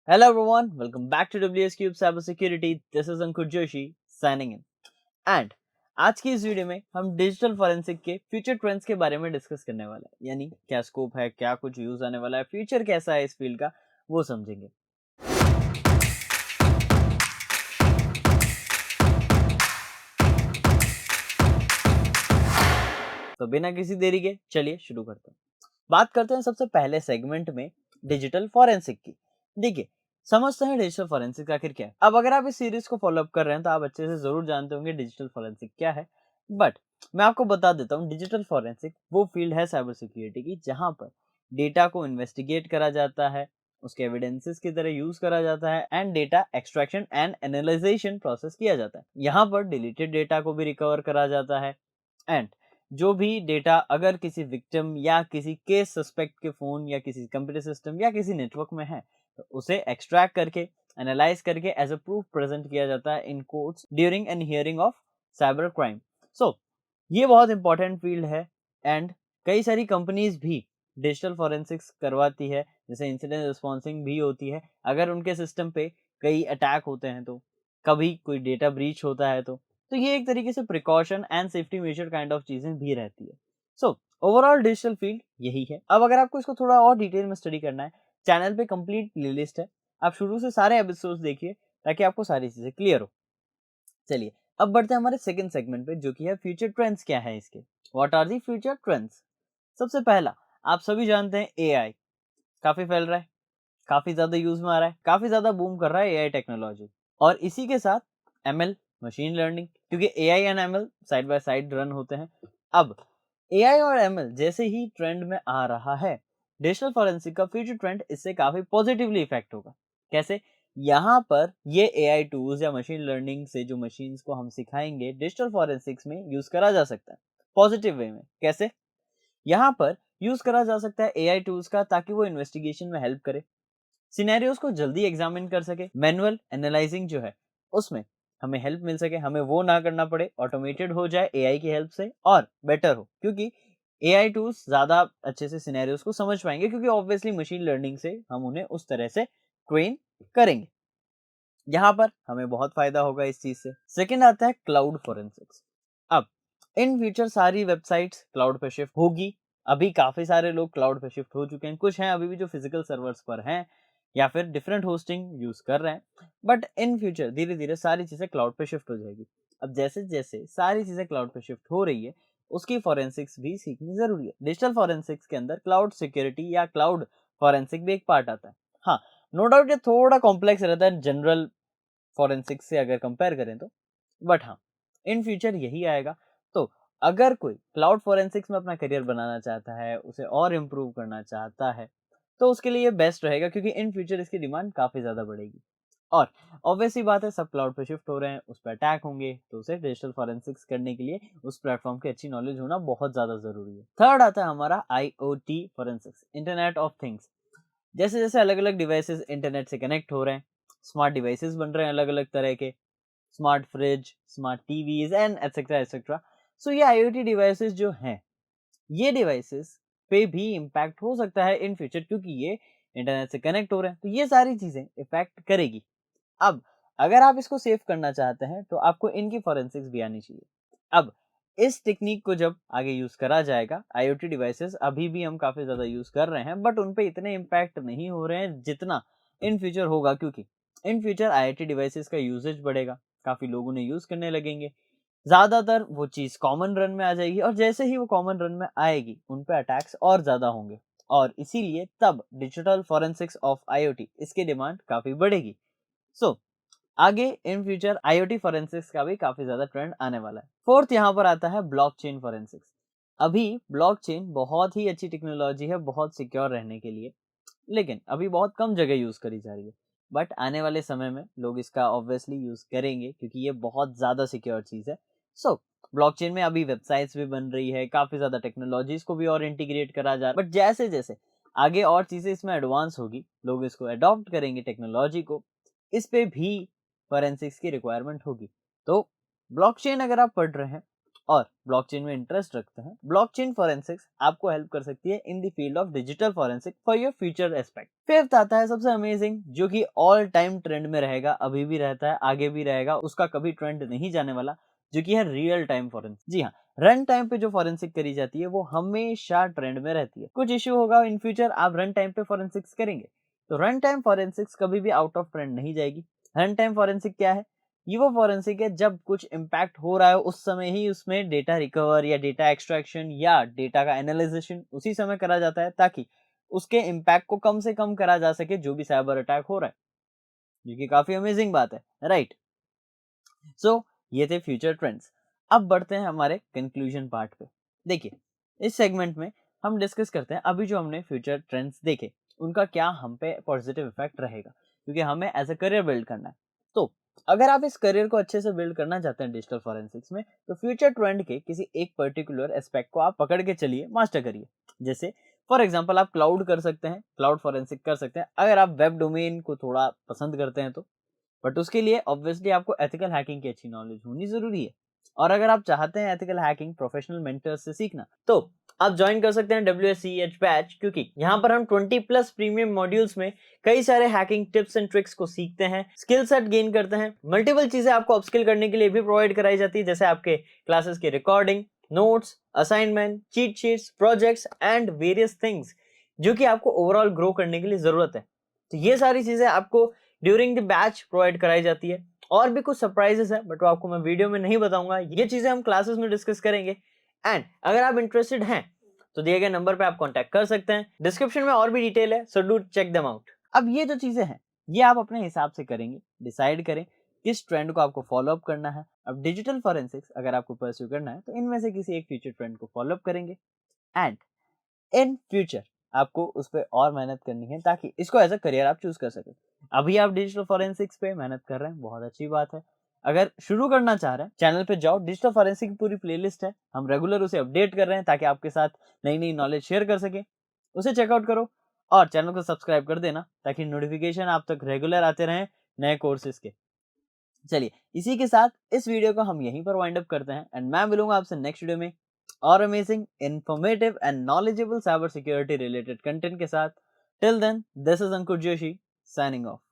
Hello everyone, welcome back to WS Cube Cybersecurity. This is Ankur Joshi signing in. And आज की इस video में हम digital forensic के फ्यूचर ट्रेंड्स के बारे में डिस्कस करने वाला है, यानी क्या स्कोप है, क्या कुछ यूज आने वाला है, फ्यूचर कैसा है इस फील्ड का, वो समझेंगे। तो बिना किसी देरी के चलिए शुरू करते हैं। बात करते हैं सबसे पहले सेगमेंट में डिजिटल फॉरेंसिक की। देखिए, समझते हैं डिजिटल फॉरेंसिक आखिर क्या है। अब अगर आप इस सीरीज को फॉलो अप कर रहे हैं तो आप अच्छे से जरूर जानते होंगे डिजिटल फॉरेंसिक क्या है, बट मैं आपको बता देता हूँ। डिजिटल फॉरेंसिक वो फील्ड है साइबर सिक्योरिटी की जहां पर डेटा को इन्वेस्टिगेट करा जाता है, उसके एविडेंसेस की तरह यूज करा जाता है and data extraction and analysation process किया जाता है। यहाँ पर डिलीटेड डेटा को भी रिकवर करा जाता है एंड जो भी डेटा अगर किसी विक्टिम या किसी केस सस्पेक्ट के फोन या किसी कंप्यूटर सिस्टम या किसी नेटवर्क में है तो उसे एक्सट्रैक्ट करके एनालाइज करके एज अ प्रूफ प्रेजेंट किया जाता है in courts during an hearing of cyber crime. So ये बहुत इंपॉर्टेंट फील्ड है एंड कई सारी कंपनीज भी डिजिटल फॉरेंसिक्स करवाती है, जैसे इंसिडेंट रिस्पॉन्सिंग भी होती है। अगर उनके सिस्टम पे कई अटैक होते हैं तो कभी कोई डेटा ब्रीच होता है तो ये एक तरीके से precaution and safety major kind of चीजें भी रहती है। सो ओवरऑल डिजिटल फील्ड यही है। अब अगर आपको इसको थोड़ा और डिटेल में स्टडी करना है, चैनल पे कंप्लीट प्लेलिस्ट है, आप शुरू से सारे एपिसोड्स देखिए ताकि आपको सारी चीजें क्लियर हो। चलिए अब बढ़ते हैं हमारे सेकंड सेगमेंट पे, जो कि है फ्यूचर ट्रेंड्स क्या है इसके। What are the future trends? सबसे पहला, आप सभी जानते हैं एआई काफी फैल रहा है, काफी ज्यादा यूज में आ रहा है, काफी ज्यादा बूम कर रहा है एआई टेक्नोलॉजी। और इसी के साथ एमएल, मशीन लर्निंग, क्योंकि AI and ML side by side run होते हैं। अब एआई और एमएल जैसे ही ट्रेंड में आ रहा है, डिजिटल फॉरेंसिक का फ्यूचर ट्रेंड इससे काफी पॉजिटिवली इफेक्ट होगा। कैसे? यहाँ पर ये एआई टूल्स या मशीन लर्निंग से जो मशीन्स को हम सिखाएंगे डिजिटल फॉरेंसिक्स में यूज करा जा सकता है पॉजिटिव वे में। कैसे? यहाँ पर यूज करा जा सकता है एआई टूल्स का ताकि वो इन्वेस्टिगेशन में हेल्प करे, सिनेरियोस को जल्दी एग्जामिन कर सके, मैनुअल एनालाइजिंग जो है उसमें हमें हेल्प मिल सके, हमें वो ना करना पड़े, ऑटोमेटेड हो जाए एआई की हेल्प से और बेटर हो, क्योंकि एआई टूल्स ज्यादा अच्छे से सिनेरियोस को समझ पाएंगे, क्योंकि ऑब्वियसली मशीन लर्निंग से हम उन्हें उस तरह से ट्रेन करेंगे। यहाँ पर हमें बहुत फायदा होगा इस चीज से। सेकंड आता है क्लाउड फोरेंसिक्स। अब इन फ्यूचर सारी वेबसाइट्स क्लाउड पे शिफ्ट होगी। अभी काफी सारे लोग क्लाउड पे शिफ्ट हो चुके हैं, कुछ हैं अभी भी जो फिजिकल सर्वर्स पर हैं या फिर डिफरेंट होस्टिंग यूज कर रहे हैं, बट इन फ्यूचर धीरे धीरे सारी चीजें क्लाउड पे शिफ्ट हो जाएगी। अब जैसे जैसे सारी चीजें क्लाउड पे शिफ्ट हो रही है, उसकी फॉरेंसिक्स भी सीखनी जरूरी है। डिजिटल फॉरेंसिक्स के अंदर क्लाउड सिक्योरिटी या क्लाउड फॉरेंसिक भी एक पार्ट आता है। हाँ, नो डाउट ये थोड़ा कॉम्प्लेक्स रहता है जनरल फॉरेंसिक्स से अगर कंपेयर करें तो, बट हाँ, इन फ्यूचर यही आएगा। तो अगर कोई क्लाउड फॉरेंसिक्स में अपना करियर बनाना चाहता है, उसे और इम्प्रूव करना चाहता है, तो उसके लिए ये बेस्ट रहेगा, क्योंकि इन फ्यूचर इसकी डिमांड काफी ज्यादा बढ़ेगी। और ऑब्वियसली बात है, सब क्लाउड पे शिफ्ट हो रहे हैं, उस पर अटैक होंगे, तो उसे डिजिटल फॉरेंसिक्स करने के लिए उस प्लेटफॉर्म की अच्छी नॉलेज होना बहुत ज्यादा जरूरी है। थर्ड आता है हमारा IoT forensics, internet of things. जैसे जैसे अलग अलग डिवाइसेस इंटरनेट से कनेक्ट हो रहे हैं, स्मार्ट डिवाइसेस बन रहे हैं अलग अलग तरह के, smart fridge, smart TVs and etcetera etcetera. So ये आईओटी डिवाइसेस जो हैं, ये डिवाइसेस पे भी इम्पैक्ट हो सकता है इन फ्यूचर, क्योंकि ये इंटरनेट से कनेक्ट हो रहे हैं, तो ये सारी चीजें इफेक्ट करेगी। अब अगर आप इसको सेव करना चाहते हैं तो आपको इनकी फॉरेंसिक्स भी आनी चाहिए। अब इस टेक्निक को जब आगे यूज करा जाएगा, आईओटी डिवाइसेस अभी भी हम काफी ज्यादा यूज कर रहे हैं, बट उन पे इतने इम्पैक्ट नहीं हो रहे हैं जितना इन फ्यूचर होगा, क्योंकि इन फ्यूचर आईओटी डिवाइसेस का यूजेज बढ़ेगा, काफी लोग उन्हें यूज करने लगेंगे, ज्यादातर वो चीज कॉमन रन में आ जाएगी, और जैसे ही वो कॉमन रन में आएगी उन पे अटैक्स और ज्यादा होंगे, और इसीलिए तब डिजिटल फॉरेंसिक्स ऑफ आईओटी इसकी डिमांड काफी बढ़ेगी। सो आगे इन फ्यूचर आईओटी फोरेंसिक्स का भी काफी ज्यादा ट्रेंड आने वाला है। फोर्थ यहाँ पर आता है ब्लॉकचेन फोरेंसिक्स। अभी ब्लॉकचेन बहुत ही अच्छी टेक्नोलॉजी है बहुत सिक्योर रहने के लिए, लेकिन अभी बहुत कम जगह यूज करी जा रही है, बट आने वाले समय में लोग इसका ऑब्वियसली यूज करेंगे, क्योंकि ये बहुत ज्यादा सिक्योर चीज है। सो ब्लॉकचेन में अभी वेबसाइट्स भी बन रही है, काफी ज्यादा टेक्नोलॉजीज को भी और इंटीग्रेट करा जा रहा है, बट जैसे जैसे आगे और चीजें इसमें एडवांस होगी, लोग इसको अडॉप्ट करेंगे टेक्नोलॉजी को, इस पे भी फॉरेंसिक्स की रिक्वायरमेंट होगी। तो ब्लॉकचेन अगर आप पढ़ रहे हैं और ब्लॉकचेन में इंटरेस्ट रखते हैं, ब्लॉकचेन फॉरेंसिक्स आपको हेल्प कर सकती है in the field of digital forensic for your future aspect. Fifth आता है सबसे अमेजिंग, जो कि ऑल टाइम ट्रेंड में रहेगा, अभी भी रहता है, आगे भी रहेगा, उसका कभी ट्रेंड नहीं जाने वाला, जो कि है रियल टाइम फॉरेंसिक। जी हाँ, रन टाइम पे जो फॉरेंसिक करी जाती है वो हमेशा ट्रेंड में रहती है। कुछ इश्यू होगा इन फ्यूचर, आप रन टाइम पे फॉरेंसिक्स करेंगे तो रन टाइम फॉरेंसिक्स कभी भी आउट ऑफ ट्रेंड नहीं जाएगी। रन टाइम फॉरेंसिक क्या है? ये वो फॉरेंसिक है जब कुछ इम्पैक्ट हो रहा है उस समय ही उसमें डेटा रिकवर या डेटा एक्सट्रैक्शन या डेटा का एनालिसिस उसी समय करा जाता है, ताकि उसके इम्पैक्ट को कम से कम करा जा सके जो भी साइबर अटैक हो रहा है, जो कि काफी अमेजिंग बात है, राइट? सो ये थे फ्यूचर ट्रेंड्स। अब बढ़ते हैं हमारे कंक्लूजन पार्ट पे। देखिए, इस सेगमेंट में हम डिस्कस करते हैं अभी जो हमने फ्यूचर ट्रेंड्स देखे उनका क्या हम पे पॉजिटिव इफेक्ट रहेगा, क्योंकि हमें एज अ करियर बिल्ड करना है। तो अगर आप इस करियर को अच्छे से बिल्ड करना चाहते हैं डिजिटल फॉरेंसिक्स में, तो फ्यूचर ट्रेंड के किसी एक पर्टिकुलर एस्पेक्ट को आप पकड़ के चलिए, मास्टर करिए। जैसे फॉर एग्जाम्पल आप क्लाउड कर सकते हैं, क्लाउड फॉरेंसिक कर सकते हैं अगर आप वेब डोमेन को थोड़ा पसंद करते हैं तो। बट उसके लिए ऑब्वियसली आपको एथिकल हैकिंग की अच्छी नॉलेज होनी जरूरी है। और अगर आप चाहते हैं एथिकल हैकिंग प्रोफेशनल मेंटर्स से सीखना, तो आप ज्वाइन कर सकते हैं WSCH बैच, क्योंकि यहाँ पर हम 20+ प्रीमियम मॉड्यूल्स में कई सारे हैकिंग टिप्स एंड ट्रिक्स को सीखते हैं, स्किल सेट गेन करते हैं, मल्टीपल चीजें आपको अपस्किल करने के लिए भी प्रोवाइड कराई जाती है, जैसे आपके क्लासेस की recording, notes, assignment, cheat sheets, projects and various things, जो कि आपको ओवरऑल ग्रो करने के लिए जरूरत है। तो ये सारी चीजें आपको ड्यूरिंग द बैच प्रोवाइड कराई जाती है। और भी कुछ सरप्राइजेस है बट वो आपको मैं वीडियो में नहीं बताऊंगा, ये चीजें हम क्लासेस में डिस्कस करेंगे। एंड अगर आप इंटरेस्टेड हैं तो दिए गए नंबर पे आप कांटेक्ट कर सकते हैं, डिस्क्रिप्शन में और भी डिटेल है, so do check them out. अब ये जो चीजें हैं ये आप अपने हिसाब से करेंगे, डिसाइड करें किस ट्रेंड को आपको फॉलो अप करना है। अब डिजिटल फॉरेंसिक्स अगर आपको परस्यू करना है तो इनमें से किसी एक फ्यूचर ट्रेंड को फॉलो अप करेंगे एंड इन फ्यूचर आपको उस पर और मेहनत करनी है ताकि इसको एज अ करियर आप चूज कर सके। अभी आप डिजिटल फॉरेंसिक्स पे मेहनत कर रहे हैं, बहुत अच्छी बात है। अगर शुरू करना चाह रहे हैं, चैनल पे जाओ, डिजिटल फॉरेंसिक की पूरी प्लेलिस्ट है, हम रेगुलर उसे अपडेट कर रहे हैं ताकि आपके साथ नई नई नॉलेज शेयर कर सके। उसे चेकआउट करो और चैनल को सब्सक्राइब कर देना ताकि नोटिफिकेशन आप तक रेगुलर आते रहें नए कोर्सेज के। चलिए, इसी के साथ इस वीडियो को हम यहीं पर वाइंड अप करते हैं एंड मैं मिलूंगा आपसे नेक्स्ट वीडियो में और amazing, informative and knowledgeable cyber security related content के साथ। Till then, this is Ankur Joshi signing of.